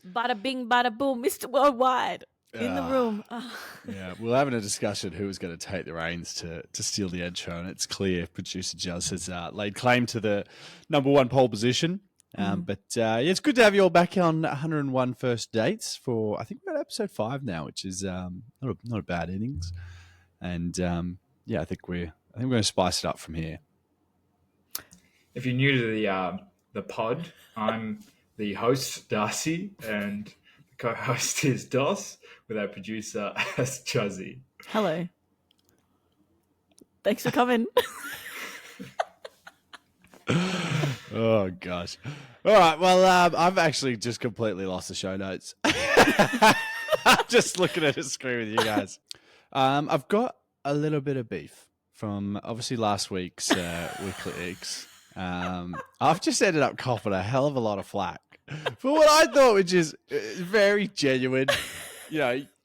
Bada bing, bada boom, Mr. Worldwide in the room. Yeah, we're having a discussion who was going to take the reins to steal the intro, and it's clear producer Juz has laid claim to the number one pole position. But it's good to have you all back on 101 First Dates for, I think we're at episode 5 now, which is not a bad innings. And I think we're going to spice it up from here. If you're new to the pod, I'm the host, Darcy, and the co-host is Dos, with our producer as Chuzzy. Hello. Thanks for coming. Oh, gosh. All right, well, I've actually just completely lost the show notes. Just looking at the screen with you guys. I've got a little bit of beef from, obviously, last week's Weekly Icks. I've just ended up copping a hell of a lot of flack for what I thought was just very genuine,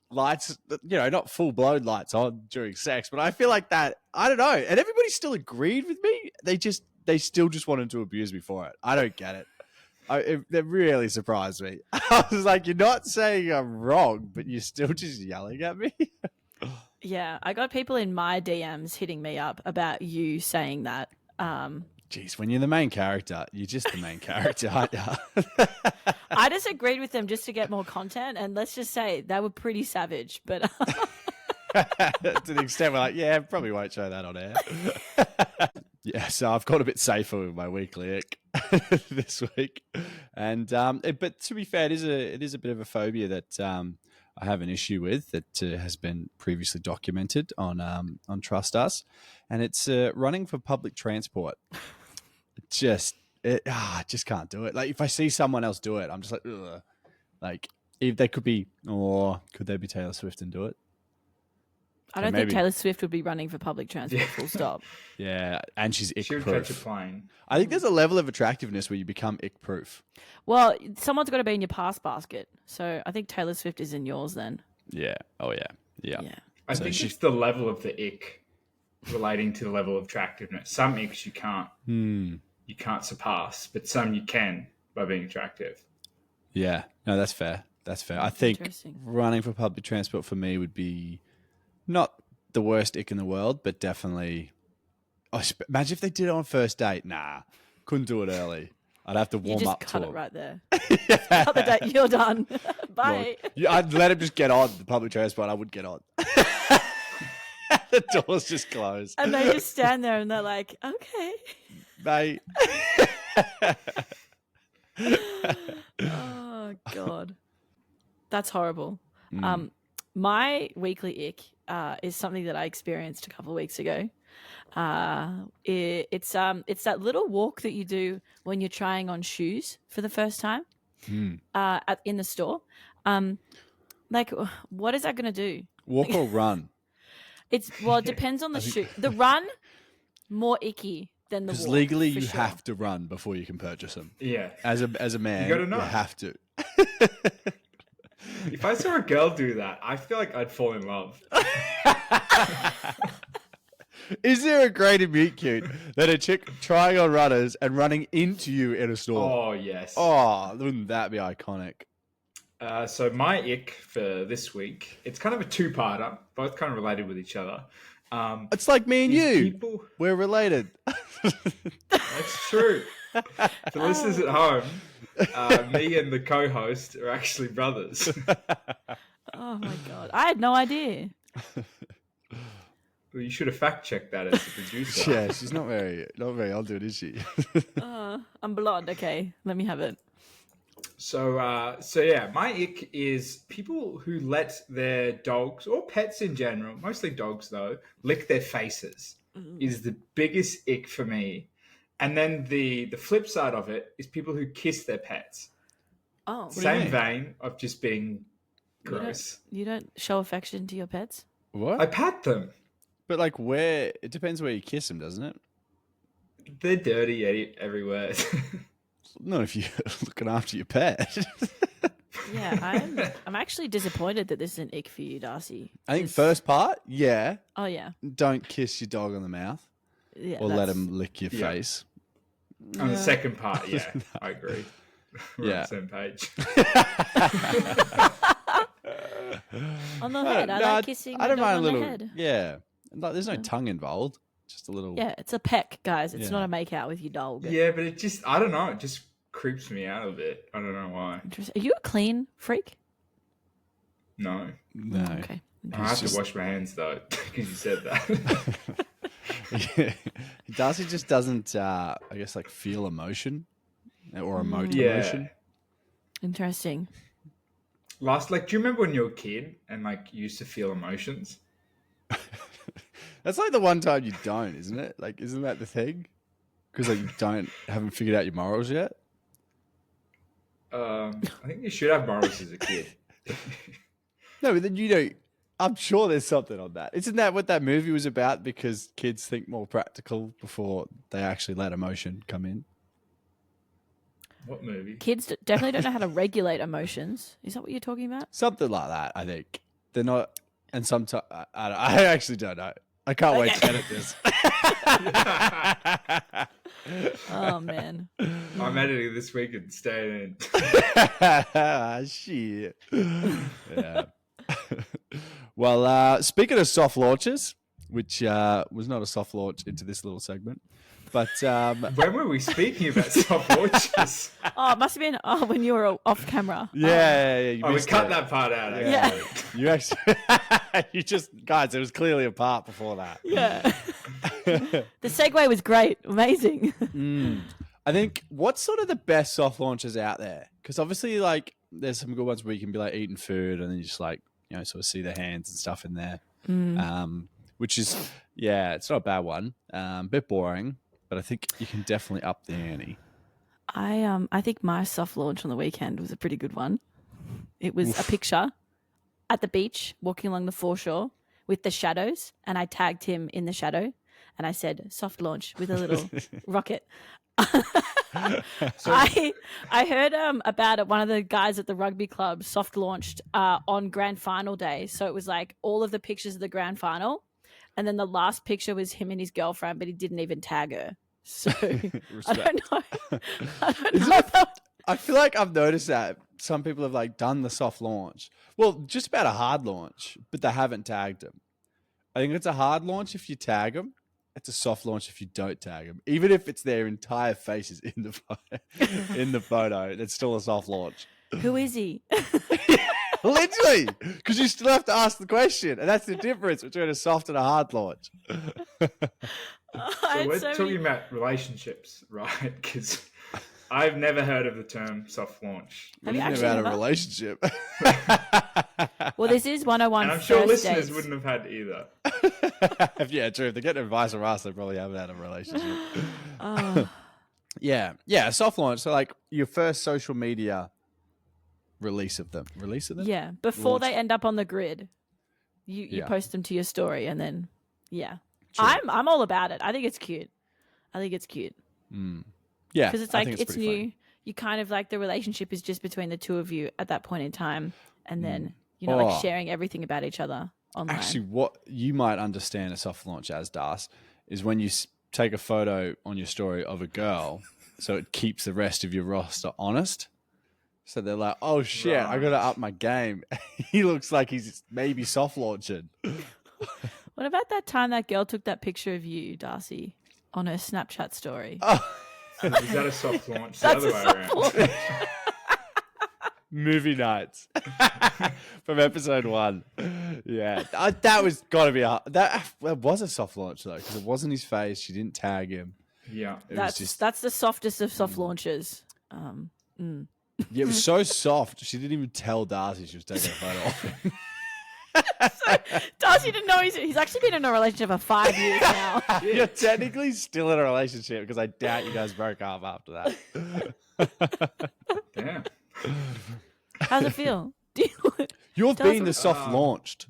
lights, not full-blown lights on during sex, but I feel like that, I don't know, and everybody still agreed with me. They still just wanted to abuse me for it. I don't get it. It really surprised me. I was like, you're not saying I'm wrong, but you're still just yelling at me. Yeah, I got people in my DMs hitting me up about you saying that. Jeez, when you're the main character, you're just the main character, aren't you? I just agreed with them just to get more content, and let's just say they were pretty savage. But to the extent we're like, yeah, probably won't show that on air. Yeah, so I've got a bit safer with my weekly ick this week, and but to be fair, it is a bit of a phobia that I have an issue with that has been previously documented on Trust Us, and it's running for public transport. I just can't do it. Like if I see someone else do it, I'm just like, ugh. Like if they could be, or could they be Taylor Swift and do it? I don't think Taylor Swift would be running for public transport, full stop. Yeah, and she's She would ick-proof. catch a plane. I think there's a level of attractiveness where you become ick-proof. Well, someone's got to be in your pass basket. So I think Taylor Swift is in yours then. Yeah. Oh, yeah. Yeah. I think it's the level of the ick relating to the level of attractiveness. Some icks you can't surpass, but some you can by being attractive. Yeah. No, that's fair. That's fair. I think running for public transport for me would be not the worst ick in the world, but definitely. Imagine if they did it on first date. Nah, couldn't do it early. I'd have to warm up to cut it. it right there. Cut the date. You're done. Bye. Look, I'd let him just get on the public transport. I would get on. The doors just closed. And they just stand there and they're like, okay. Mate. Oh, God. That's horrible. My weekly ick is something that I experienced a couple of weeks ago. It's that little walk that you do when you're trying on shoes for the first time in the store. Like, what is that going to do? Walk or run? It depends on the shoe. The run, more icky than the walk. Because legally you sure. have to run before you can purchase them. Yeah. As a man, you gotta know. You have to. If I saw a girl do that, I feel like I'd fall in love. Is there a greater meet cute than a chick trying on runners and running into you in a store? Oh, yes. Oh, wouldn't that be iconic? So my ick for this week, it's kind of a two-parter, both kind of related with each other. It's like me and you. People... We're related. That's true. For listeners at home, me and the co-host are actually brothers. Oh, my God. I had no idea. Well, you should have fact-checked that as a producer. Yeah, she's not very onto it, is she? I'm blonde. Okay, let me have it. So yeah, my ick is people who let their dogs or pets in general, mostly dogs though, lick their faces. Is the biggest ick for me. And then the flip side of it is people who kiss their pets. Oh, same vein of just being gross. You don't show affection to your pets? What? I pat them. But like where? It depends where you kiss them, doesn't it? They're dirty everywhere. Not if you're looking after your pet. Yeah, I'm actually disappointed that this is an ick for you, Darcy. I think first part, yeah. Oh, yeah. Don't kiss your dog on the mouth. Yeah, or let him lick your face. On the second part, yeah, I agree. We're on Yeah. the same page. On the head. I like kissing my I don't dog mind a on little. the head. Yeah, like, there's no tongue involved. Just a little. Yeah, it's a peck, guys. It's Yeah. not a make out with your dog. Yeah, but it just, I don't know, it just creeps me out a bit. I don't know why. Interesting. Are you a clean freak? No. No. Okay. I have to wash my hands though, because you said that. Yeah. Darcy just doesn't, I guess, like feel emotion or emote Yeah. emotion. Interesting. Do you remember when you were a kid and like you used to feel emotions? That's like the one time you don't, isn't it? Like, isn't that the thing? Because like you haven't figured out your morals yet. I think you should have morals as a kid. No, but then you know, I'm sure there's something on that. Isn't that what that movie was about? Because kids think more practical before they actually let emotion come in. What movie? Kids definitely don't know how to regulate emotions. Is that what you're talking about? Something like that, I think. They're not, and sometimes I actually don't know. I can't wait to edit this. Oh, man. I'm editing this week and staying in. Shit. Yeah. Well, speaking of soft launches, which was not a soft launch into this little segment, but When were we speaking about soft launches? Oh, it must have been when you were off camera. yeah, you Oh, we missed cut it. that part out. Actually. Yeah. You actually, you just guys, it was clearly a part before that. Yeah. The segue was great. Amazing. I think what's sort of the best soft launches out there? Because obviously, like, there's some good ones where you can be like eating food and then you just like, you know, sort of see the hands and stuff in there. Which is, yeah, it's not a bad one. Bit boring, but I think you can definitely up the ante. I think my soft launch on the weekend was a pretty good one. It was a picture at the beach walking along the foreshore with the shadows, and I tagged him in the shadow and I said soft launch with a little rocket. I heard about it. One of the guys at the rugby club soft launched on grand final day. So it was like all of the pictures of the grand final, and then the last picture was him and his girlfriend, but he didn't even tag her. So I don't know. I feel like I've noticed that some people have like done the soft launch. Well, just about a hard launch, but they haven't tagged them. I think it's a hard launch if you tag them. It's a soft launch if you don't tag them. Even if it's their entire faces in the photo, it's still a soft launch. Who is he? Literally, because you still have to ask the question, and that's the difference between a soft and a hard launch. So we're talking about relationships, right? Because I've never heard of the term soft launch. Have you Never actually had a never? relationship. Well, this is 101 And I'm sure first listeners dates. wouldn't have had either. Yeah, true. If they're getting advice from us, they probably haven't had a relationship. Oh, Yeah, a soft launch. So, like your first social media release of them. yeah, before Launch. they end up on the grid, you Yeah. post them to your story, and then yeah, True. I'm all about it. I think it's cute. Yeah, Because it's I like think it's pretty new. funny. You kind of like the relationship is just between the two of you at that point in time, and then you're not like Oh. sharing everything about each other online. Actually, what you might understand a soft launch as, Das, is when you take a photo on your story of a girl, so it keeps the rest of your roster honest. So they're like, "Oh shit, I got to up my game." He looks like he's maybe soft launching. What about that time that girl took that picture of you, Darcy, on her Snapchat story? Is that a soft launch? The That's other a way soft around. launch. Movie nights from episode 1. Yeah, that was got to be that was a soft launch though, because it wasn't his face. She didn't tag him. Yeah. It was That's just that's the softest of soft launches. yeah, it was so soft. She didn't even tell Darcy she was taking a photo of him. Darcy didn't know he's actually been in a relationship for 5 years now. You're technically still in a relationship because I doubt you guys broke up after that. Damn. How's it feel? You've Tell us been the soft launched.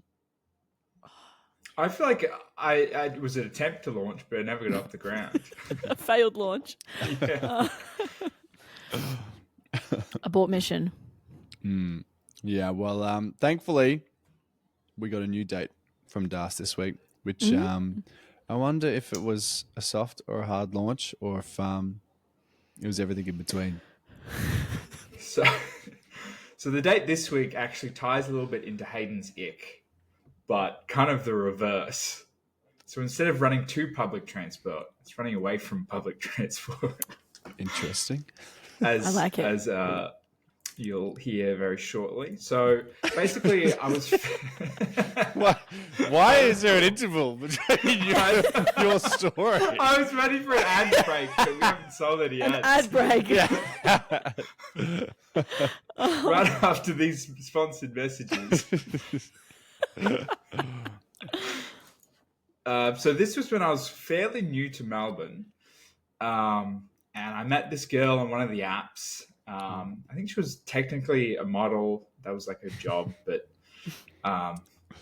I feel like I was an attempt to launch, but I never got off the ground. A failed launch. Yeah. Abort mission. Yeah, well, thankfully, we got a new date from Das this week, which I wonder if it was a soft or a hard launch, or if it was everything in between. So, so the date this week actually ties a little bit into Hayden's ick, but kind of the reverse. So instead of running to public transport, it's running away from public transport. Interesting. I like it. As you'll hear very shortly. So basically, I was. Why is there an interval between your story? I was ready for an ad break, but we haven't sold any ads. An ad break. Yeah. Right after these sponsored messages. So this was when I was fairly new to Melbourne, and I met this girl on one of the apps. I think she was technically a model. That was like her job, but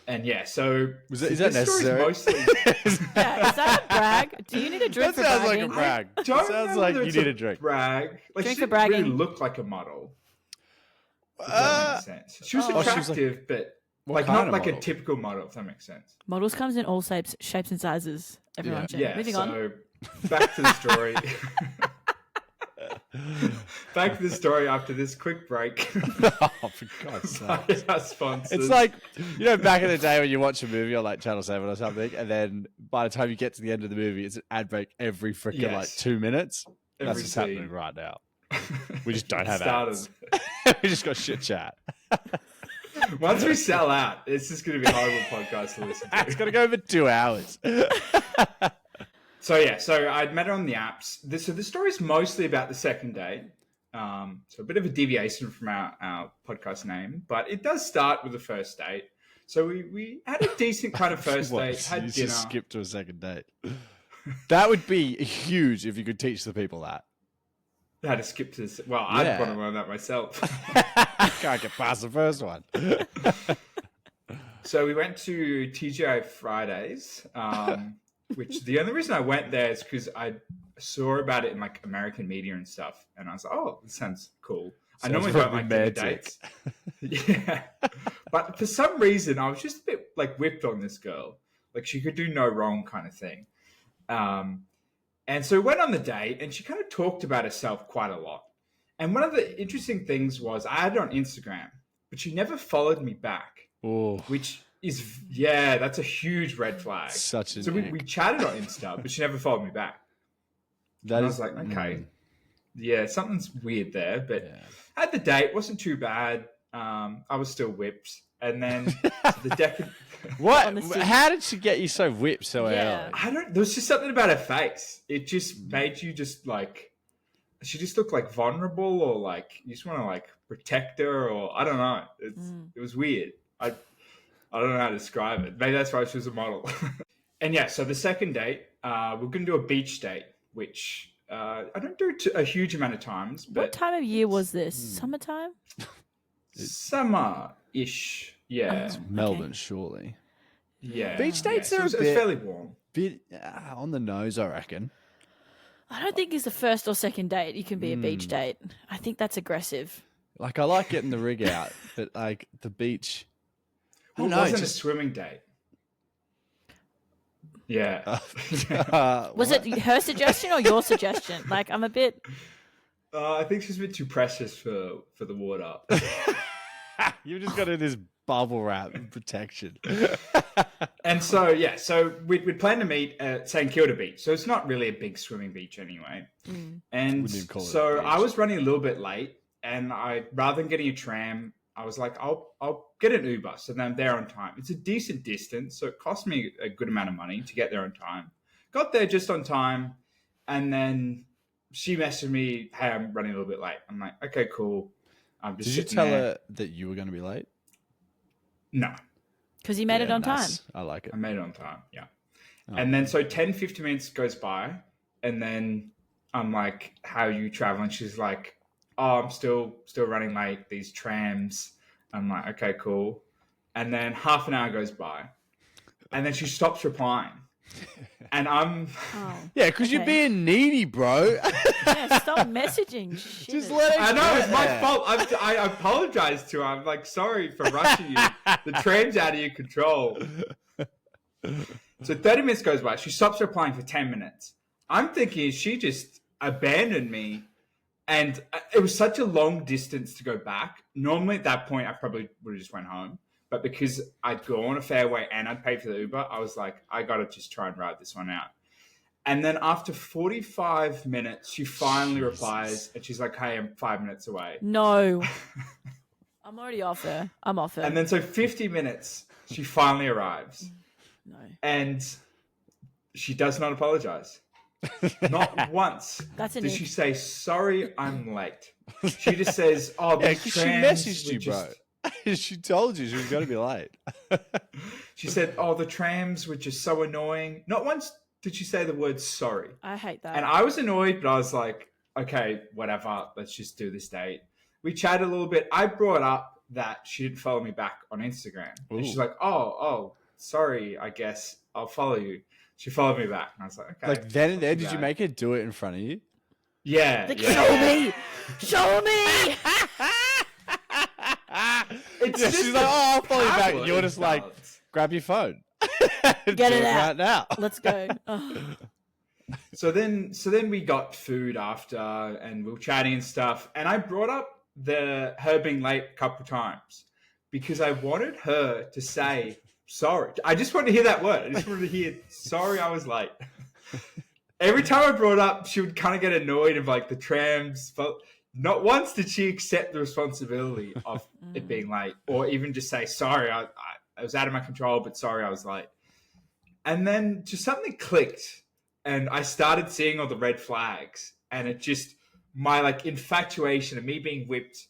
and yeah. So is that necessary? Mostly... Yeah, is that a brag? Do you need a drink? That sounds like a brag. Sounds like you need a drink. Brag. Like Drink she for didn't bragging. really look like a model. If that makes sense. She was attractive, but like not like a typical model. If that makes sense. Models comes in all shapes and sizes. Everyone, Yeah. Moving on. Back to the story. Back to the story after this quick break. Oh, for God's sake. Our sponsors. It's like, back in the day when you watch a movie on like Channel 7 or something, and then by the time you get to the end of the movie, it's an ad break every freaking like 2 minutes. That's what's happening right now. We just don't have ads. We just got shit chat. Once we sell out, it's just going to be a horrible podcast to listen to. It's going to go for 2 hours. So I'd met her on the apps. So the story's mostly about the second date. So a bit of a deviation from our podcast name, but it does start with the first date. So we had a decent kind of first date, had dinner. Just skip to a second date. That would be huge if you could teach the people that. I had to skip to this. Well, I'd want to learn that myself. Can't get past the first one. So we went to TGI Fridays, which the only reason I went there is because I saw about it in like American media and stuff. And I was like, oh, this sounds cool. I normally don't like dinner dates. Yeah. But for some reason, I was just a bit like whipped on this girl. Like she could do no wrong kind of thing. And so we went on the date and she kind of talked about herself quite a lot. And one of the interesting things was I had her on Instagram, but she never followed me back. Oh. Which is, that's a huge red flag. So we chatted on Insta, but she never followed me back. I was like, okay. Yeah, something's weird there. But at the date, wasn't too bad. I was still whipped. And then the decade... What? How did she get you so whipped so early? There was just something about her face. It just made you just like... She just looked like vulnerable or like you just want to like protect her or I don't know. It was weird. I don't know how to describe it. Maybe that's why she was a model. And so the second date, we're going to do a beach date, which I don't do a huge amount of times. But what time of year was this? Summertime? Summer-ish, yeah. It's Melbourne, surely. Yeah. Beach dates are it's fairly warm. Bit on the nose, I reckon. I don't think it's the first or second date. You can be a beach date. I think that's aggressive. Like, I like getting the rig out, but like the beach... It wasn't a swimming date. Yeah. Was it her suggestion or your suggestion? Like, I'm a bit... I think she's a bit too precious for the water. You've just got in this bubble wrap protection. And so we'd planned to meet at St Kilda Beach. So it's not really a big swimming beach anyway. And so I was running a little bit late, and rather than getting a tram, I was like, I'll get an Uber. So then I'm there on time. It's a decent distance, so it cost me a good amount of money to get there on time. Got there just on time, and then she messaged me, hey, I'm running a little bit late. I'm like, okay, cool. I'm just Did you tell her that you were going to be late? No. Because you made it on time. I like it. I made it on time, yeah. Oh. And then so 10, 15 minutes goes by, and then I'm like, how are you traveling? She's like, oh, I'm still running late, these trams. I'm like, okay, cool. And then half an hour goes by, and then she stops replying. And I'm... Oh, yeah, because you're being needy, bro. Yeah, stop messaging. Shit. Just let it I know, it's my fault. I apologize to her. I'm like, sorry for rushing you. The tram's out of your control. So 30 minutes goes by. She stops replying for 10 minutes. I'm thinking she just abandoned me And it was such a long distance to go back. Normally at that point, I probably would have just went home. But because I'd gone a fair way and I'd paid for the Uber, I was like, I got to just try and ride this one out. And then after 45 minutes, she finally replies and she's like, hey, I'm 5 minutes away. No. I'm already off her. I'm off her. And then so 50 minutes, she finally arrives. No. And she does not apologize. Not once did she say, sorry, I'm late. She just says, oh, the she trams messaged were you, just... bro. She told you she was going to be late. She said, oh, the trams were just so annoying. Not once did she say the word sorry. I hate that. And I was annoyed, but I was like, okay, whatever. Let's just do this date. We chatted a little bit. I brought up that she didn't follow me back on Instagram. Ooh. And she's like, oh, sorry, I guess I'll follow you. She followed me back. And I was like, okay. Like then and there, did you make her do it in front of you? Yeah. Like, yeah. show me! Show me! It's Yeah, just she's like, oh, I'll follow you back. tablet And you're just like, balance. grab your phone. Get it out right now. Let's go. Oh. So then we got food after and we were chatting and stuff. And I brought up her being late a couple times because I wanted her to say sorry. I just wanted to hear that word. I just wanted to hear sorry I was late. Every time I brought it up, she would kind of get annoyed of like the trams. But not once did she accept the responsibility of it being late or even just say, sorry, I was out of my control, but sorry I was late. And then just something clicked. And I started seeing all the red flags, and it just my like infatuation of me being whipped,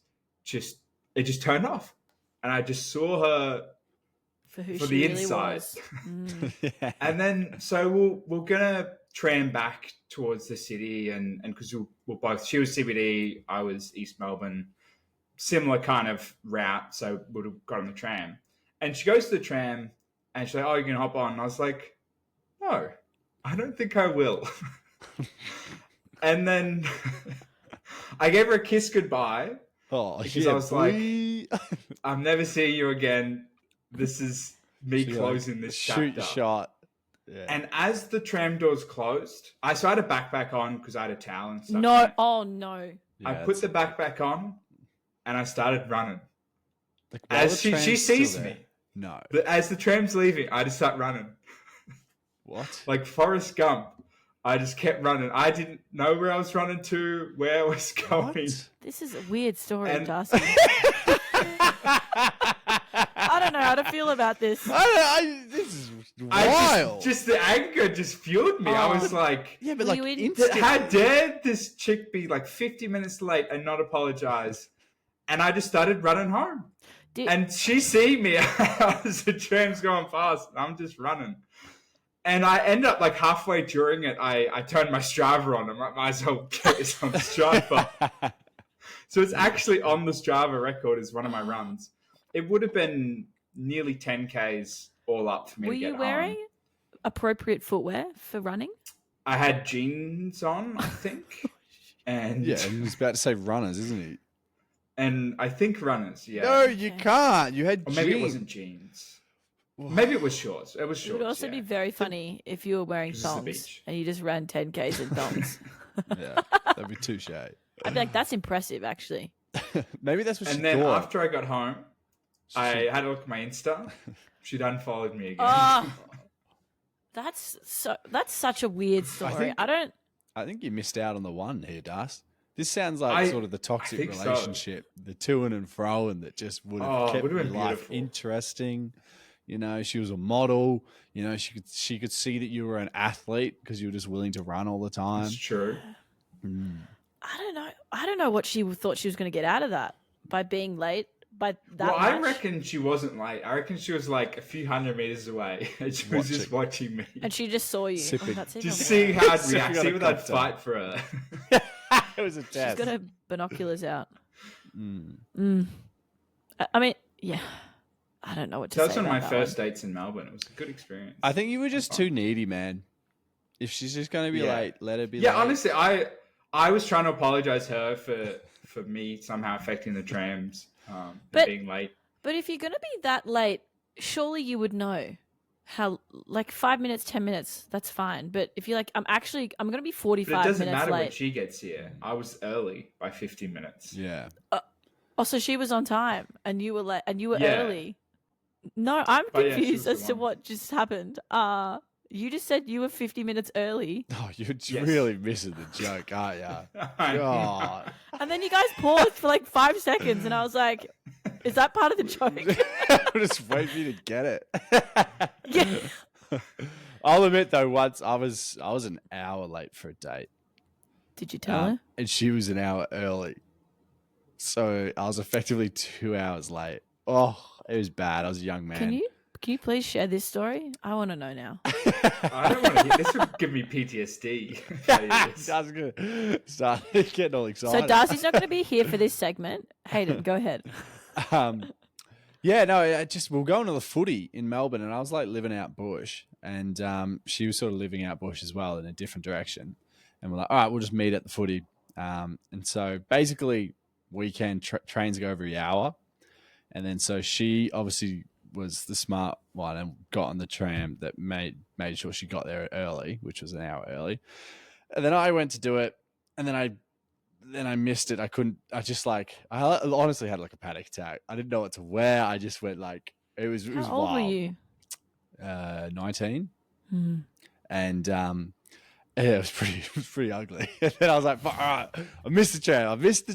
it just turned off, and I just saw her For who for she the really inside. was. Yeah. And then so we're gonna tram back towards the city, and because we're both, she was CBD, I was East Melbourne, similar kind of route, so we would have got on the tram. And she goes to the tram, and she's like, "Oh, you can hop on." And I was like, "No. I don't think I will." And then I gave her a kiss goodbye because I was like, I'm never seeing you again. This is me closing this shoot chapter. Shot. Yeah. And as the tram doors closed, I had a backpack on because I had a towel and stuff. No. Oh, no. Yeah, I put the backpack on and I started running. Like, while As the she tram's sees still there- me. No. But as the tram's leaving, I just start running. What? Like Forrest Gump. I just kept running. I didn't know where I was running to, where I was going. What? This is a weird story, And- Darcy. I don't know how to feel about this. This is wild. Just the anger just fueled me. I was like, yeah, but Were like you in- instantly. how dare this chick be like 50 minutes late and not apologize? And I just started running home. And she see me as the tram's going past. And I'm just running. And I end up like halfway during it, I turned my Strava on. I might as well get this on Strava. So it's actually on the Strava record as one of my runs. It would have been nearly 10Ks all up for me Were to get you wearing home. appropriate footwear for running? I had jeans on, I think. And Yeah, and he's about to say runners, isn't he? and I think runners, yeah. No, you Okay. can't. You had Or maybe jeans. it wasn't jeans. Maybe it was shorts. It was It shorts. would also yeah. be very funny if you were wearing This is the thongs beach. and you just ran 10Ks in thongs. Yeah, that'd be touche. I'd be like, that's impressive, actually. Maybe that's what she And then thought. after I got home, I had a look at my Insta. She'd unfollowed me again. Oh, that's such a weird story. think- I don't. I think you missed out on the one here, Das. This sounds like sort of the toxic think so. relationship, the to-ing and fro-ing that just would have kept would've your been life beautiful. interesting. You know, she was a model. You know, she could see that you were an athlete because you were just willing to run all the time. It's true. I don't know what she thought she was going to get out of that by being late. By that Well, I much. reckon she wasn't late. I reckon she was like a few hundred meters away. And she was just watching me. And she just saw you. Sipping. That's even Just worse. seeing how I'd Sipping react, on see a whether I'd cocktail. fight for her. It was a She's test. got her binoculars out. Mm. I mean, yeah. I don't know what to That was say. one of my about that first dates in Melbourne. It was a good experience. I think you were just too needy, man. If she's just going to be Yeah. late, let her be Yeah, late. honestly, I was trying to apologize her for me somehow affecting the trams and But- being late. But if you're going to be that late, surely you would know. How, like 5 minutes, 10 minutes, that's fine. But if you're like, I'm going to be But 45 it doesn't minutes matter when late. she gets here. I was early by 50 minutes. Yeah. Oh, so she was on time and you were late and you were Yeah. early. No, I'm But yeah, she confused was the as to one. what just happened. You just said you were 50 minutes early. Oh, you're Yes. really missing the joke, aren't you? God. And then you guys paused for like 5 seconds and I was like, is that part of the joke? I'm just waiting for you to get it. Yeah. I'll admit though, once I was an hour late for a date. Did you tell her? And she was an hour early. So I was effectively 2 hours late. Oh, it was bad. I was a young man. Can you please share this story? I want to know now. I don't want to hear this. Would give me PTSD. if I hear this. That's good. Start getting all excited. So Darcy's not going to be here for this segment. Hayden, go ahead. Yeah, no, we were going to the footy in Melbourne, and I was like living out bush, and she was sort of living out bush as well in a different direction. And we're like, all right, we'll just meet at the footy. And so basically, weekend trains go every hour, and then so she obviously was the smart one and got on the tram that made sure she got there early, which was an hour early. And then I went to do it, and then I missed it. I honestly had like a panic attack. I didn't know what to wear. I just went like, it was How old wild. were you? 19. And yeah, it was pretty ugly. And then I was like, all right, I missed the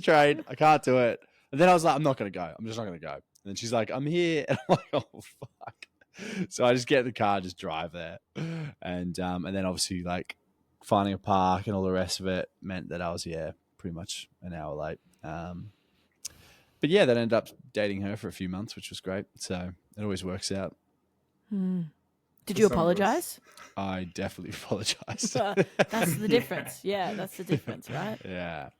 train. I can't do it. And then I was like, I'm not going to go. I'm just not going to go. And then she's like, I'm here. And I'm like, oh, fuck. So I just get in the car, just drive there. And then obviously like finding a park and all the rest of it meant that I was, pretty much an hour late. But yeah, that ended up dating her for a few months, which was great. So it always works out. Did you apologize? I definitely apologized. That's the difference. Yeah, that's the difference, right? Yeah.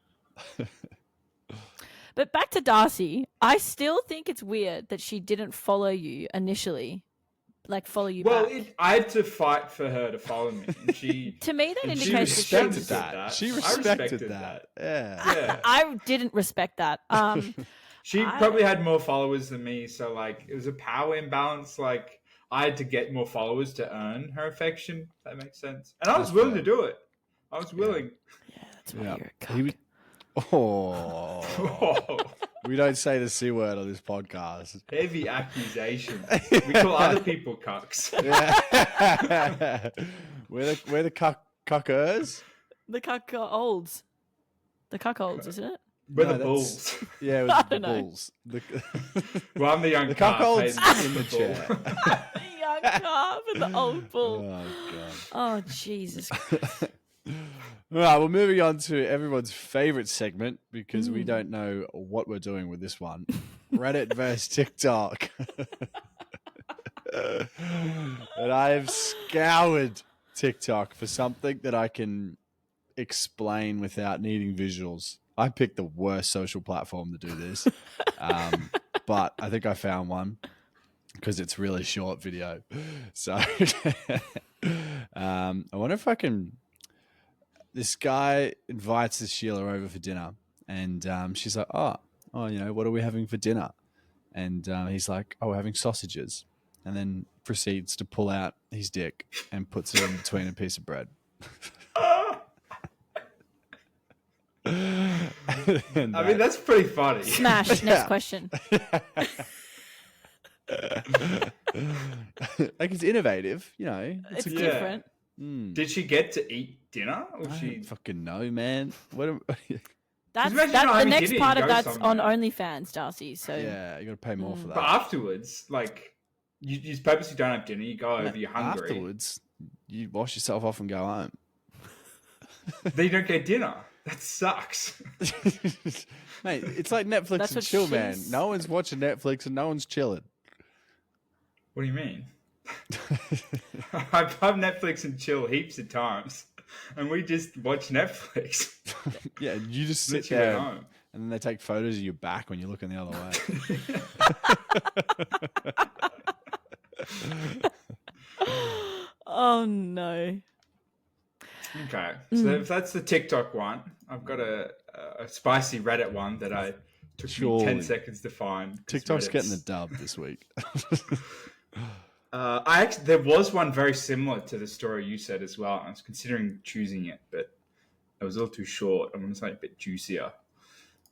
But back to Darcy, I still think it's weird that she didn't follow you initially. Like follow you back. I had to fight for her to follow me. And she To me, that and indicates she that respected that. She I respected that. Yeah. Yeah. I didn't respect that. She probably had more followers than me, so like it was a power imbalance. Like I had to get more followers to earn her affection. If that makes sense. And I was willing to do it. I was willing. Yeah, that's why you're a He cuck. was, we don't say the C word on this podcast. Heavy accusation. We call other people cucks. Yeah. we're the cuckers. The cuckolds. The cuckolds, isn't it? We're No, the bulls. Yeah, I the don't know. bulls. Well, I'm the young The cuck. cuckolds Hayden's in the bull. chair. The young calf and the old bull. Oh, God. Oh, Jesus. All right, well, moving on to everyone's favorite segment because we don't know what we're doing with this one. Reddit versus TikTok. And I have scoured TikTok for something that I can explain without needing visuals. I picked the worst social platform to do this, but I think I found one because it's really short video. So I wonder if I can... This guy invites this Sheila over for dinner, and she's like, oh, what are we having for dinner? And he's like, oh, we're having sausages. And then proceeds to pull out his dick and puts it in between a piece of bread. And, I mean, that's pretty funny. Smash. Next question. like, it's innovative, It's a different. Did she get to eat dinner? Or I she... don't fucking know, man. That's imagine not the having next dinner, part you of go that's on somewhere. OnlyFans, Darcy. So Yeah, you got to pay more for that. But afterwards, like, you purposely don't have dinner. You go over, you're hungry. Afterwards, you wash yourself off and go home. Then you don't get dinner. That sucks. Mate, it's like Netflix That's and what chill, man. she's- No one's watching Netflix and no one's chilling. What do you mean? I've Netflix and chill heaps of times, and we just watch Netflix. Yeah, you just sit Literally at there home. and then they take photos of your back when you're looking the other way. Oh no. Okay, so if that's the TikTok one, I've got a spicy Reddit one that I took me Surely. 10 seconds to find. 'cause TikTok's getting the Reddit's- dub this week. There was one very similar to the story you said as well. I was considering choosing it, but it was a little too short. I'm going to say a bit juicier.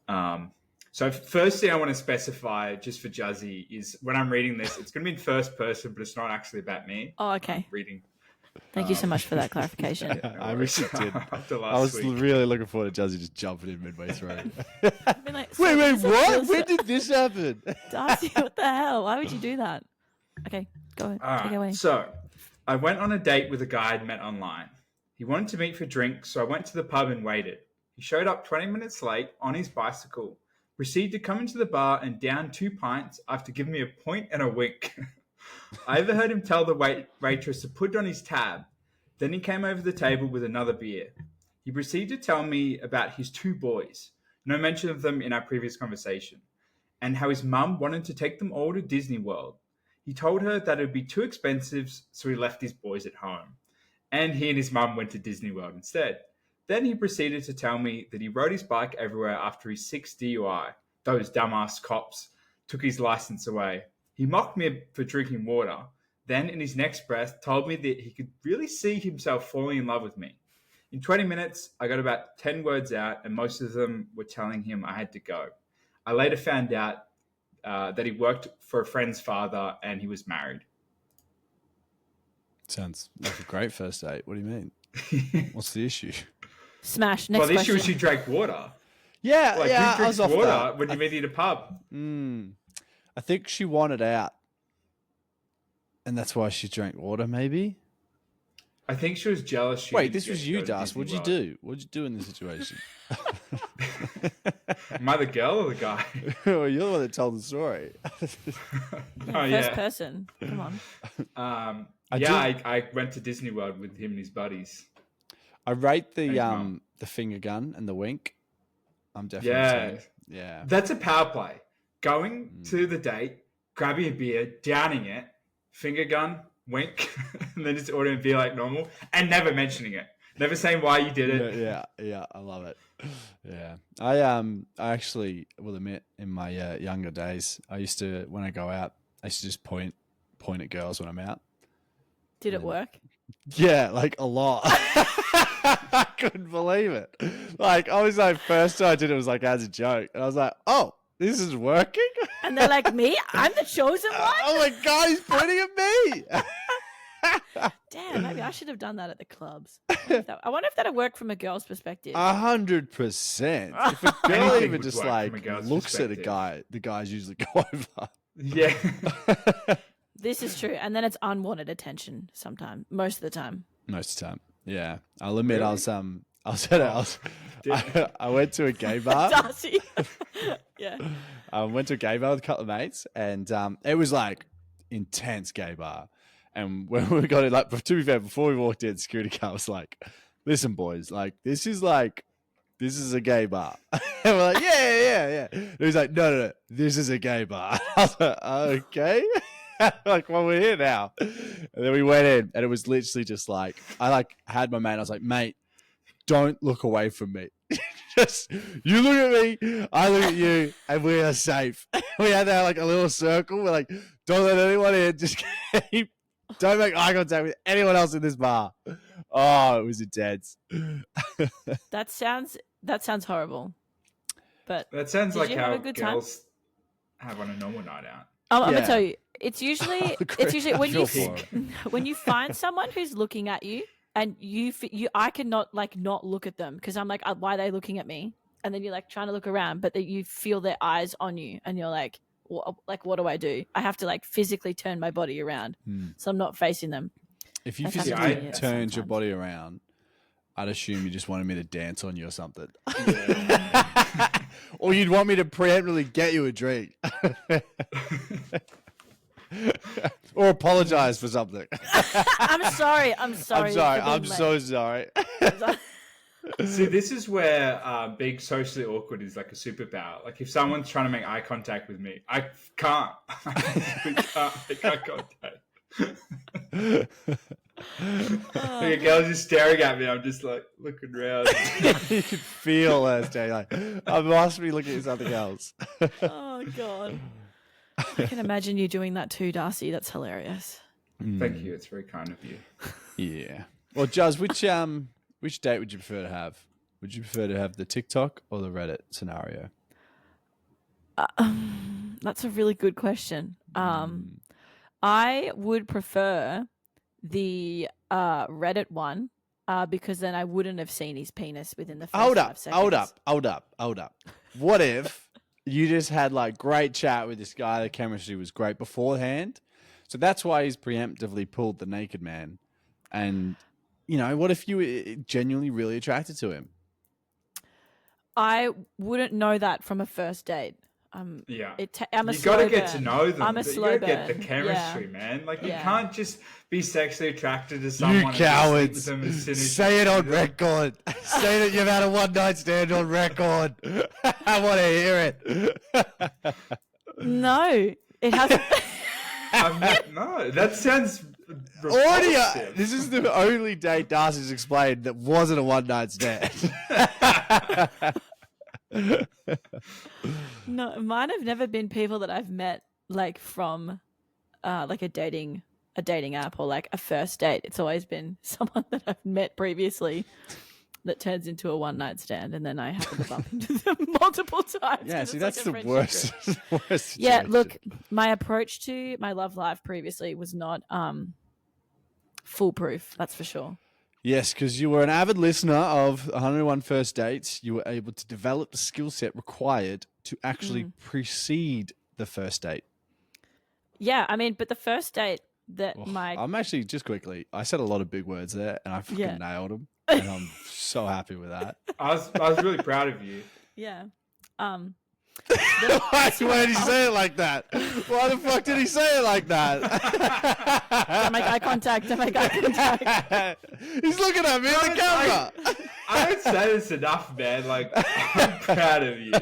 So first thing I want to specify just for Juzzy is when I'm reading this, it's going to be in first person, but it's not actually about me. Oh, okay. I'm reading. Thank you so much for that clarification. Yeah, no I wish it did. After I was last week. really looking forward to Juzzy just jumping in midway through. I've been like, wait, this is a what? real When did this happen? Darcy, what the hell? Why would you do that? Okay, go ahead. All Take it away. right, so I went on a date with a guy I'd met online. He wanted to meet for drinks, so I went to the pub and waited. He showed up 20 minutes late on his bicycle, proceeded to come into the bar and down 2 pints after giving me a point and a wink. I overheard him tell the waitress to put it on his tab. Then he came over the table with another beer. He proceeded to tell me about his 2 boys, no mention of them in our previous conversation, and how his mum wanted to take them all to Disney World. He told her that it would be too expensive, so he left his boys at home. And he and his mum went to Disney World instead. Then he proceeded to tell me that he rode his bike everywhere after his 6th DUI. Those dumbass cops took his license away. He mocked me for drinking water. Then, in his next breath, told me that he could really see himself falling in love with me. In 20 minutes, I got about 10 words out, and most of them were telling him I had to go. I later found out that he worked for a friend's father and he was married. Sounds like a great first date. What do you mean? What's the issue? Smash. Next Well, the question. issue is she drank water. Yeah, Like, yeah, who I drinks was off water that. when you meet at a pub? I think she wanted out, and that's why she drank water. Maybe. I think she was jealous. She Wait, didn't this get was to you, go to Das. Disney What'd you World. do? What'd you do in this situation? Am I the girl or the guy? Well, you're the one that told the story. First person. Come on. I went to Disney World with him and his buddies. I rate Thanks, the Mum. finger gun and the wink. I'm definitely saying, yeah. That's a power play. Going to the date, grabbing a beer, downing it, finger gun, wink, and then just ordering a beer like normal, and never mentioning it. Never saying why you did it. Yeah, I love it. Yeah, I actually will admit in my younger days, I used to, when I go out, I used to just point at girls when I'm out. Did it work? Yeah, like a lot. I couldn't believe it. Like, obviously, like, first time I did it was like as a joke, and I was like, "Oh, this is working." And they're like, me? I'm the chosen one? Oh my god, he's pointing at me. Damn, maybe I should have done that at the clubs. I wonder if that'd work from a girl's perspective. 100%. If a girl Anything even would just work like from a girl's looks at a perspective. guy, the guys usually go over. Yeah. This is true. And then it's unwanted attention sometimes, most of the time. Most of the time, yeah. I'll admit, Really? I went to a gay bar. Darcy. Yeah. I went to a gay bar with a couple of mates, and it was like intense gay bar. And when we got it, like, to be fair, before we walked in, security guard was like, "Listen, boys, like this is a gay bar." And we're like, yeah. And he's like, no, this is a gay bar. I was like, okay. Like, well, we're here now. And then we went in, and it was literally just like, I like had my mate. I was like, mate, don't look away from me. Just you look at me, I look at you, and we are safe. We had that like a little circle. We're like, don't let anyone in. Just don't make eye contact with anyone else in this bar. Oh, it was intense. That sounds horrible. But That sounds Did like you have how a good time? girls have on a normal night out. I'm Yeah. gonna tell you, it's usually when I you feel for when you find someone who's looking at you and I cannot like not look at them because I'm like, why are they looking at me? And then you're like trying to look around, but that you feel their eyes on you, and you're like, what do I do? I have to like physically turn my body around, so I'm not facing them. If you That's happened physically to me turned your sometimes. body around, I'd assume you just wanted me to dance on you or something. Or you'd want me to preemptively get you a drink. Or apologize for something. I'm sorry. I'm sorry. I'm so sorry. See, this is where being socially awkward is like a superpower. Like if someone's trying to make eye contact with me, I can't. I can't make eye contact. Like a girl's just staring at me. I'm just like looking around. You could feel her staring like, I must be looking at something else. Oh god. I can imagine you doing that too, Darcy. That's hilarious. Thank you. It's very kind of you. Yeah. Well, Juz, which date would you prefer to have? Would you prefer to have the TikTok or the Reddit scenario? That's a really good question. I would prefer the Reddit one because then I wouldn't have seen his penis within the first 5 seconds. Hold up. What if you just had like great chat with this guy? The chemistry was great beforehand, so that's why he's preemptively pulled the naked man. And what if you were genuinely really attracted to him? I wouldn't know that from a first date. Yeah. I'm a you slow got to get burn. to know them. I'm a You slow got to get the burn. chemistry, Yeah. man. Like, you Yeah. can't just be sexually attracted to someone. You and just sleep with cowards! them as soon as Say you it see on them. record. Say that you've had a one-night stand on record. I want to hear it. No, it hasn't. No, that sounds Already, repulsive. this is the only date Darcy's explained that wasn't a one-night stand. No, mine have never been people that I've met like from like a dating app or like a first date. It's always been someone that I've met previously that turns into a one night stand, and then I happen to bump into them multiple times. Yeah, 'cause see, it's that's like a the worst. friendship worst Yeah, situation. look, my approach to my love life previously was not foolproof. That's for sure. Yes, because you were an avid listener of 101 First Dates. You were able to develop the skill set required to actually precede the first date. Yeah, I mean, but the first date that Oh, my I'm actually, just quickly, I said a lot of big words there and I fucking Yeah. nailed them. And I'm so happy with that. I was really proud of you. yeah Why did he say it like that? Why the fuck did he say it like that? don't make eye contact. Don't make eye contact. He's looking at me on the camera. I don't say this enough, man. Like, I'm proud of you.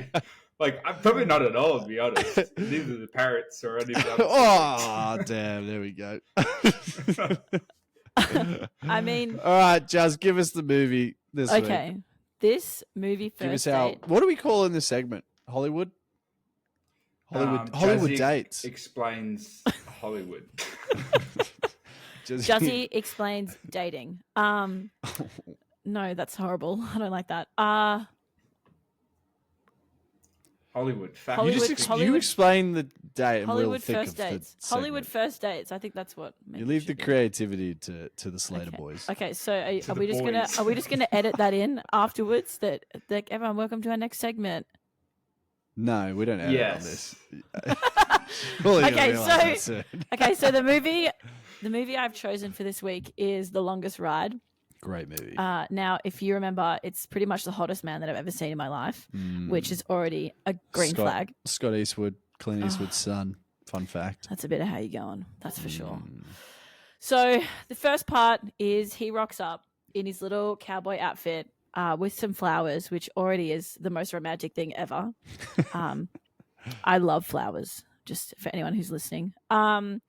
Like, I'm probably not at all, to be honest. Neither the parrots or any of the other. Oh, damn. There we go. I mean, All right, Jazz, give us the movie this week. okay, this movie Give us first date. what do we call in this segment? Hollywood Jazzy dates. explains Hollywood. Jazzy explains dating. No, that's horrible. I don't like that. Hollywood. Fact. You explain the date and we'll Hollywood think first of dates. the Hollywood segment. first dates. I think that's what. You leave the creativity to the Slater boys. Okay, so are the we just gonna edit that in afterwards? That like everyone, welcome to our next segment. No, we don't edit on Yes. this. Well, you'll Okay, realise that so- soon. Okay, so the movie I've chosen for this week is The Longest Ride. Great movie. Now, if you remember, it's pretty much the hottest man that I've ever seen in my life, which is already a green flag. Scott Eastwood, Clint Eastwood's son. Fun fact. That's a bit of how you going, that's for sure. So the first part is he rocks up in his little cowboy outfit with some flowers, which already is the most romantic thing ever. I love flowers, just for anyone who's listening. And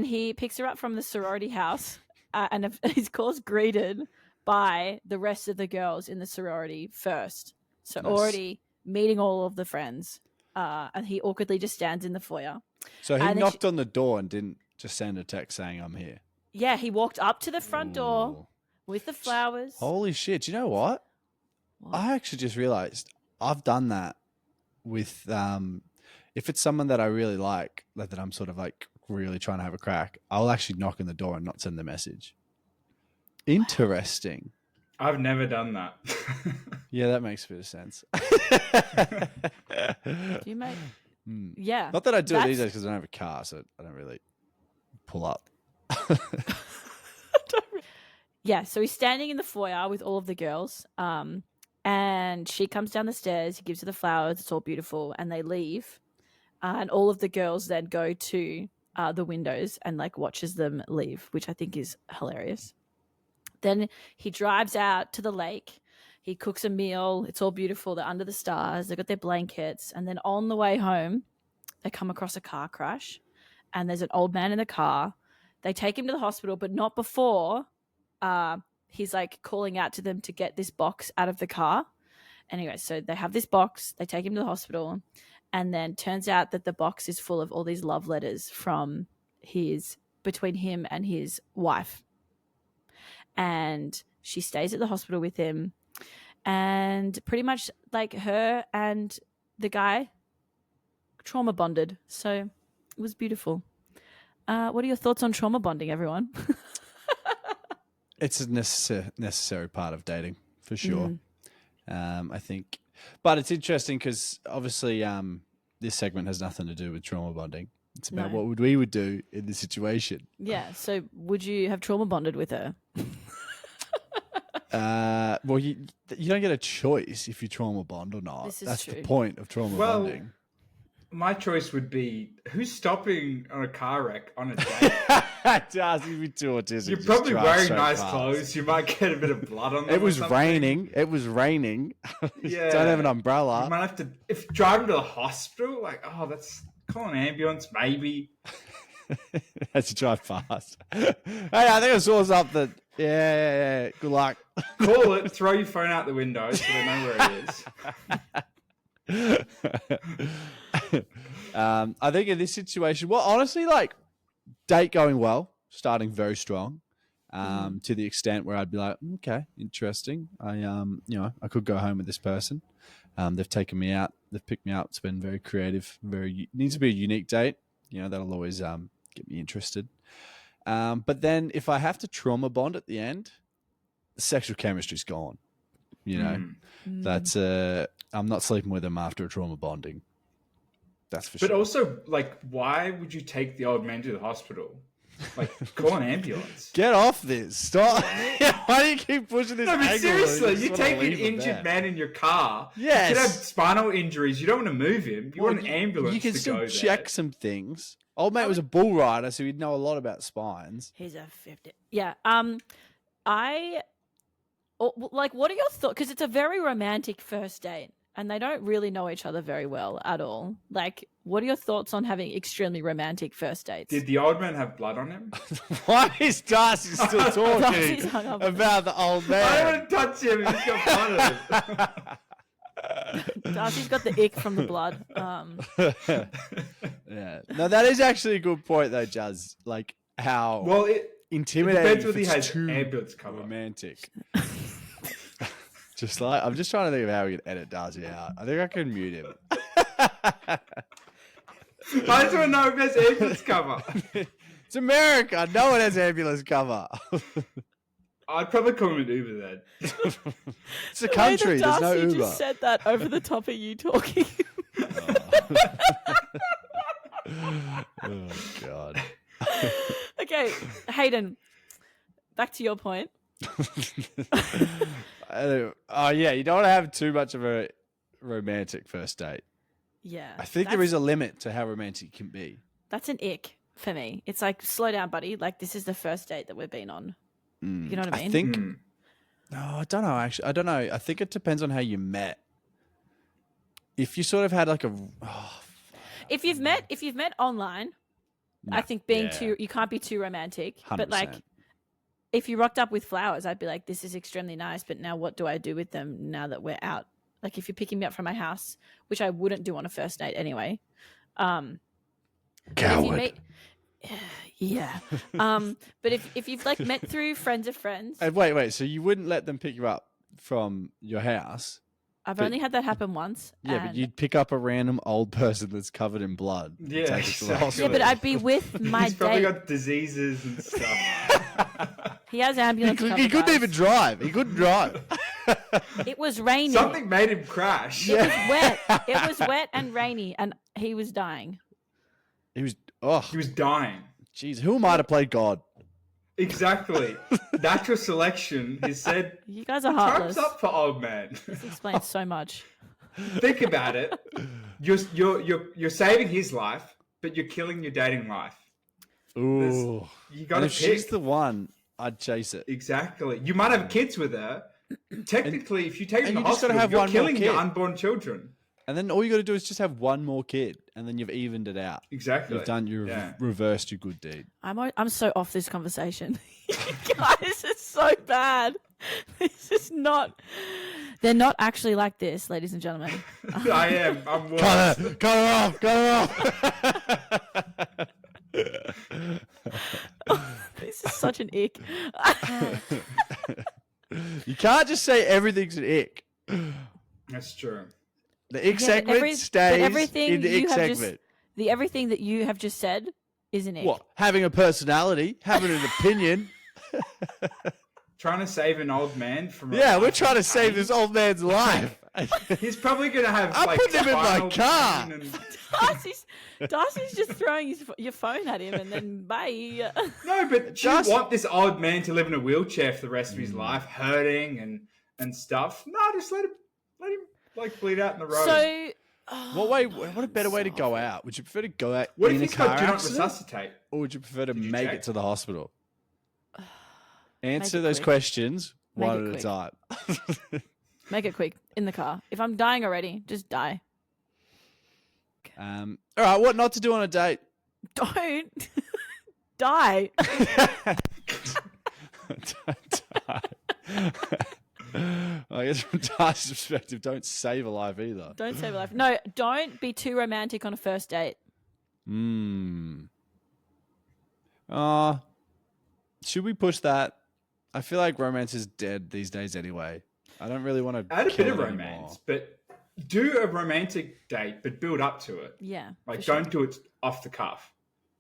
he picks her up from the sorority house, and he's, of course, greeted by the rest of the girls in the sorority first. So Nice. already meeting all of the friends, and he awkwardly just stands in the foyer. So he And then knocked on the door and didn't just send a text saying, I'm here. Yeah, he walked up to the front door Ooh. with the flowers. Holy shit. You know what? I actually just realized I've done that with, if it's someone that I really like, that I'm sort of like really trying to have a crack, I'll actually knock on the door and not send the message. Interesting. I've never done that. Yeah, that makes a bit of sense. Do you make? Yeah. Not that I do it these That's- days because I don't have a car, so I don't really pull up. Yeah, so he's standing in the foyer with all of the girls, and she comes down the stairs. He gives her the flowers. It's all beautiful, and they leave. And all of the girls then go to the windows and like watches them leave, which I think is hilarious. Then he drives out to the lake. He cooks a meal. It's all beautiful. They're under the stars. They've got their blankets. And then on the way home, they come across a car crash, and there's an old man in the car. They take him to the hospital, but not before he's like calling out to them to get this box out of the car. Anyway, so they have this box. They take him to the hospital, and then turns out that the box is full of all these love letters from his between him and his wife. And she stays at the hospital with him, and pretty much like her and the guy trauma bonded. So it was beautiful. What are your thoughts on trauma bonding, everyone? It's a necessary part of dating for sure. I think, but it's interesting because obviously this segment has nothing to do with trauma bonding. It's about what we would do in this situation. Yeah. So would you have trauma bonded with her? Well, you don't get a choice if you trauma bond or not. That's true. The point of trauma bonding. My choice would be, who's stopping on a car wreck on a date? Darcy, you'd be too autistic. You're probably wearing nice clothes. You might get a bit of blood on them. It was raining. It was raining. Yeah. Don't have an umbrella. You might have to, if driving to the hospital, call an ambulance, maybe. As you drive past. Hey, I think I saw something. Yeah. Good luck. Call it, throw your phone out the window so they know where it is. I think in this situation, well, honestly, like date going well, starting very strong, to the extent where I'd be like, okay, interesting. I could go home with this person. They've taken me out. They've picked me up. It's been very creative. Needs to be a unique date. That'll always get me interested. But then if I have to trauma bond at the end, the sexual chemistry's gone. That's I'm not sleeping with them after a trauma bonding. That's for sure. But also, why would you take the old man to the hospital? Call an ambulance. Get off this. Stop. Why do you keep pushing this? No, but seriously, you take an injured injured man in your car. Yes. He could have spinal injuries. You don't want to move him. You want an ambulance to go there. You can still check some things. Old mate was a bull rider, so he'd know a lot about spines. He's a 50. Yeah. What are your thoughts? Because it's a very romantic first date, and they don't really know each other very well at all. What are your thoughts on having extremely romantic first dates? Did the old man have blood on him? Why is Darcy still talking about the old man? I don't want to touch him. He's got blood on him. Darcy's got the ick from the blood. Yeah. No, that is actually a good point, though, Jazz. How intimidating. It depends whether he has ambulance cover. Romantic. I'm just trying to think of how we can edit Darcy out. I think I can mute him. I just want to know if he has ambulance cover. It's America. No one has ambulance cover. I'd probably call him an Uber then. It's a country. There's no Uber. Darcy just said that over the top of you talking. Oh, God. Okay, Hayden, back to your point. You don't want to have too much of a romantic first date. Yeah. I think there is a limit to how romantic it can be. That's an ick for me. It's slow down, buddy. This is the first date that we've been on. You know what I mean? I think... No, I don't know, actually. I don't know. I think it depends on how you met. If you sort of had if you've met online, I think you can't be too romantic. 100%. But if you rocked up with flowers, I'd be like, this is extremely nice, but now what do I do with them now that we're out? If you're picking me up from my house, which I wouldn't do on a first date anyway. Coward. Yeah. But if you've met through friends of friends. Wait. So you wouldn't let them pick you up from your house? Only had that happen once. Yeah, but you'd pick up a random old person that's covered in blood. Yeah, take it to the hospital. Yeah, but I'd be with my He's probably date. got diseases and stuff. He has ambulance cover. He couldn't even drive. He couldn't drive. It was rainy. Something made him crash. It was wet. It was wet and rainy, and he was dying. He was dying. Jeez, who am I to play God? Exactly. Natural selection is said. You guys are heartless. Time's up for old man. This explains so much. Think about it. You're saving his life, but you're killing your dating life. Ooh. You got to pick. If she's the one, I'd chase it. Exactly. You might have kids with her. Technically, if you take them to the just gotta hospital, have you're one more killing your kid. unborn children. And then all you got to do is just have one more kid, and then you've evened it out. Exactly. You've reversed your good deed. I'm so off this conversation. Guys, this is so bad. This is not. They're not actually like this, ladies and gentlemen. I am. I'm worse. Cut her off. such an ick. You can't just say everything's an ick. That's true. The ick Yeah, segment stays in the ick segment. Everything that you have just said is an ick. What? Having a personality, having an opinion. Trying to save an old man from. Yeah, we're trying to save this old man's life. He's probably gonna have. I'm putting him in my car. Darcy's just throwing your phone at him and then bye. No, but you want this old man to live in a wheelchair for the rest of his life, hurting and stuff. No, just let him like bleed out in the road. So, what a better way to go out? Would you prefer to go out what in if a he's car got do not accident, resuscitate? or would you prefer to you make check? it to the hospital? Answer it those quick. questions Make one it at a time. make it quick in the car. If I'm dying already, just die. All right, what not to do on a date? Don't die. Don't die. I guess from Darcy's perspective, don't save a life either. Don't save a life. No, don't be too romantic on a first date. Should we push that? I feel like romance is dead these days anyway. I don't really want to Add a bit of it romance, anymore. but do a romantic date, but build up to it. Yeah. Like, for don't do it off the cuff.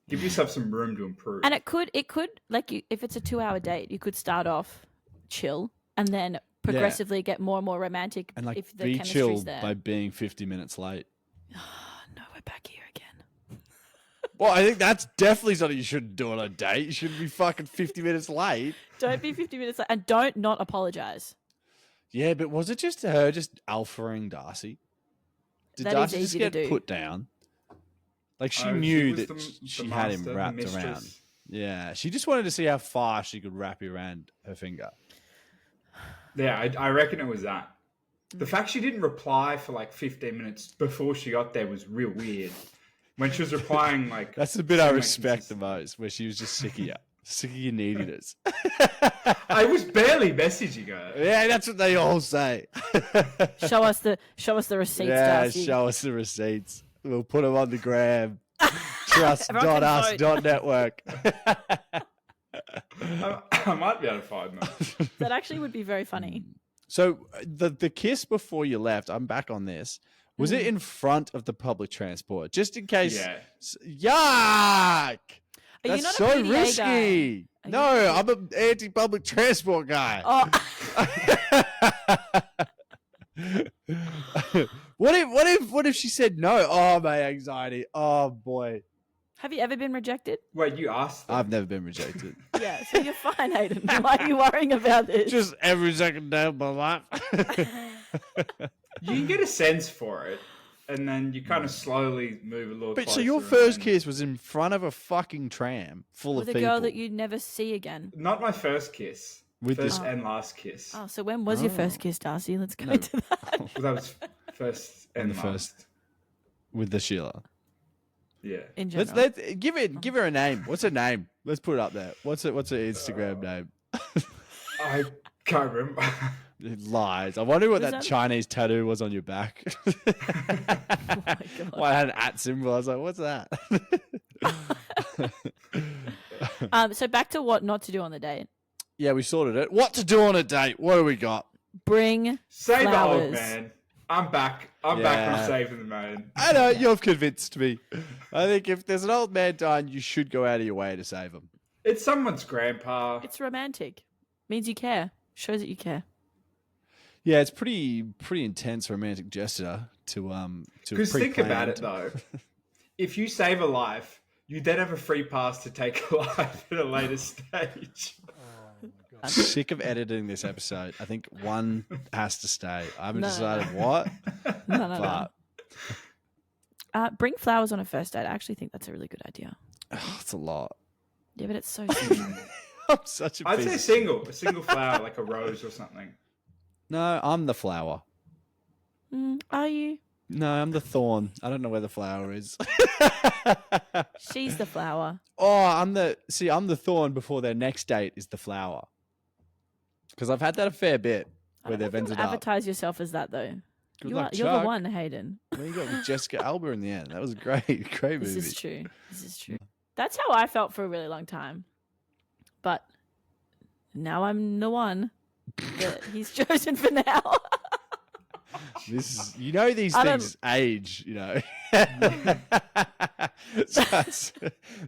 Give yourself some room to improve. And it could like if it's a 2-hour date, you could start off chill and then progressively get more and more romantic And like if the be chemistry's chill there. by being 50 minutes late. No, we're back here again. Well, I think that's definitely something you shouldn't do on a date. You shouldn't be fucking 50 minutes late. Don't be 50 minutes late and don't not apologize. Yeah, but was it just her just alphaing Darcy? Did That is Darcy just easy to get do. put down? Like she Oh, knew was that the she had him master, the wrapped mistress. around. Yeah, she just wanted to see how far she could wrap you around her finger. Yeah, I reckon it was that. The fact she didn't reply for like 15 minutes before she got there was real weird. When she was replying, like That's the bit I so respect the inconsistent. most, where she was just sick of you, sick of your neediness. I was barely messaging her. Yeah, that's what they all say. Show us the receipts, Yeah, Darcy. show us the receipts. We'll put them on the gram. Everyone can vote. Trust.us.network. I might be able to find them. That actually would be very funny. So the kiss before you left, I'm back on this. Was it in front of the public transport? Just in case. Yeah. Are Yuck! you That's not a so PDA guy? risky. Are No, you- I'm an anti-public transport guy. Oh, What if she said no? Oh, my anxiety. Oh boy. have you ever been rejected? Wait, you asked them? I've never been rejected. Yeah, so you're fine, Hayden. Why are you worrying about this? Just every second day of my life. You can get a sense for it, and then you kind of slowly move a little But closer. so your and first then- kiss was in front of a fucking tram full With of a people. girl that you'd never see again. Not my first kiss. With first this- and last kiss. Oh, so when was your first kiss, Darcy? Let's go to that. Well, that was first and the last. first. With the Sheila. Yeah. In general. Let's give her a name. What's her name? Let's put it up there. What's her Instagram name? I can't remember. It lies. I wonder what Was that that- Chinese tattoo was on your back. Oh my God. Well, I had an at symbol. I was like, what's that? So back to what not to do on the date. Yeah, we sorted it. What to do on a date? What do we got? Bring Save the flowers. old man. I'm back. I'm back Yeah. from saving the man. I know, you've convinced me. I think if there's an old man dying, you should go out of your way to save him. It's someone's grandpa. It's romantic. Means you care. Shows that you care. Yeah, it's pretty intense romantic gesture to Because think about it though. If you save a life, you then have a free pass to take a life at a later stage. I'm sick of editing this episode. I think one has to stay. I haven't No. decided what, No. but Bring flowers on a first date. I actually think that's a really good idea. it's a lot. Yeah, but it's so simple. I'm such a I'd piece say of- a single flower, like a rose or something. No, I'm the flower. Are you? No, I'm the thorn. I don't know where the flower is. She's the flower. Oh, I'm the thorn before their next date is the flower. Because I've had that a fair bit I where don't know they've if you'll ended up. advertise yourself as that though. Good You luck, you're the Chuck. one, Hayden. Then you got with Jessica Alba in the end. That was great. Great movie. This is true. This is true. That's how I felt for a really long time. but now I'm the one that he's chosen for now. This is, these I don't- things age, So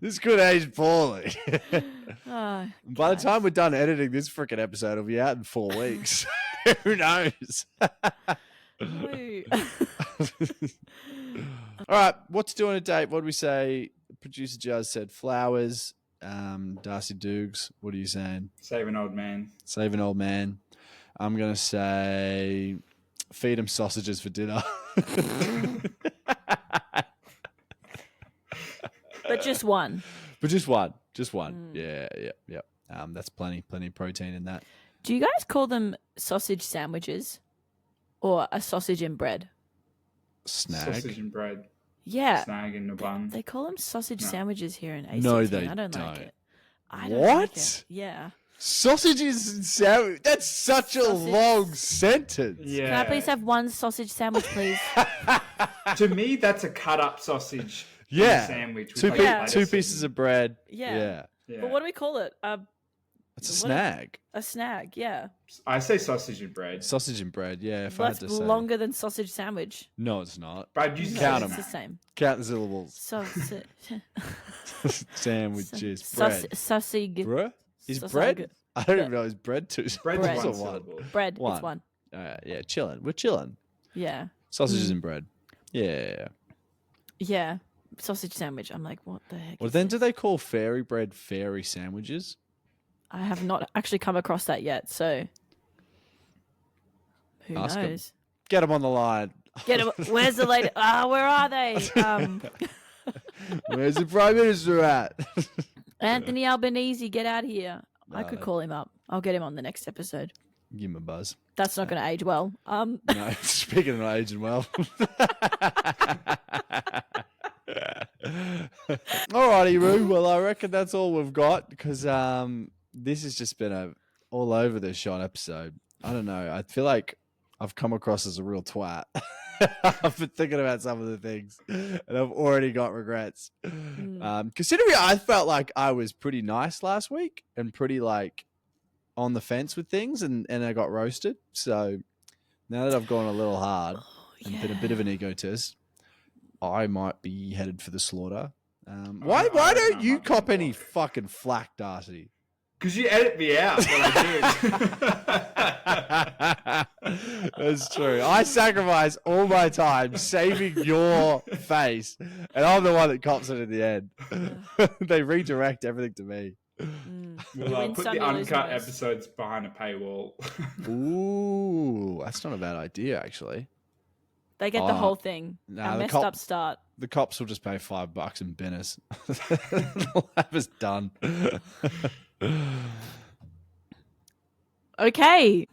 this could age poorly. Oh, By the time we're done editing this freaking episode, it'll be out in 4 weeks. Who knows? woo. All right, what to do on a date? What do we say? Producer Jazz said flowers. Darcy Dukes, what are you saying? Save an old man. Save an old man. I'm going to say feed him sausages for dinner. But just one. But just one. Just one. Yeah. That's plenty of protein in that. Do you guys call them sausage sandwiches or a sausage and bread? Snag. Sausage and bread. Yeah. Snag in the bun. They call them sausage No. sandwiches here in A16. No, they I don't like don't. it. I don't like What? it. Yeah. Sausages and sandwich. That's such a Sausage. long sentence. Yeah. Can I please have one sausage sandwich, please? To me, that's a cut up sausage. in a Yeah. sandwich. With Two, like pe- lettuce two and- pieces of bread. Yeah. Yeah. But what do we call it? It's a What- snag. A snag, yeah. I say sausage and bread. Sausage and bread. Yeah, if Well, I that's had to say. longer than sausage sandwich. No, it's not. Brad, you No, say Count it's 'em. the same. Count the syllables. Sandwiches. Bread. Sausage. Bruh? Is Sausage. bread? I don't even know. Is bread two? Bread's Bread. one Or one? syllable. Bread. One. It's one. Yeah, chilling. We're chilling. Yeah. Sausages and bread. Yeah. Yeah. Sausage sandwich. I'm like, what the heck? Well, is then this? do they call fairy bread fairy sandwiches? I have not actually come across that yet, so who Ask 'em. knows? Get them on the line. Get 'em- Where's the lady? Where are they? Where's the Prime Minister at? Anthony Albanese, get out here. I No, could that- call him up. I'll get him on the next episode. Give him a buzz. That's not going to age well. No, speaking of aging well. Alrighty, Roo. Well, I reckon that's all we've got because this has just been a all over the shot episode. I don't know. I feel like I've come across as a real twat. I've been thinking about some of the things, and I've already got regrets. Considering I felt like I was pretty nice last week and pretty like on the fence with things, and I got roasted. So now that I've gone a little hard and been a bit of an egotist, I might be headed for the slaughter. Why I don't you might be cop on any board. fucking flack, Darcy? Because you edit me out when I That's true. I sacrifice all my time saving your face, and I'm the one that cops it in the end. They redirect everything to me. do. You We'll win put some, the you lose uncut most. episodes behind a paywall. Ooh, that's not a bad idea, actually. They get the whole thing. nah, a the messed cop- up start. The cops will just pay $5 and bin us. They'll have us done. Okay.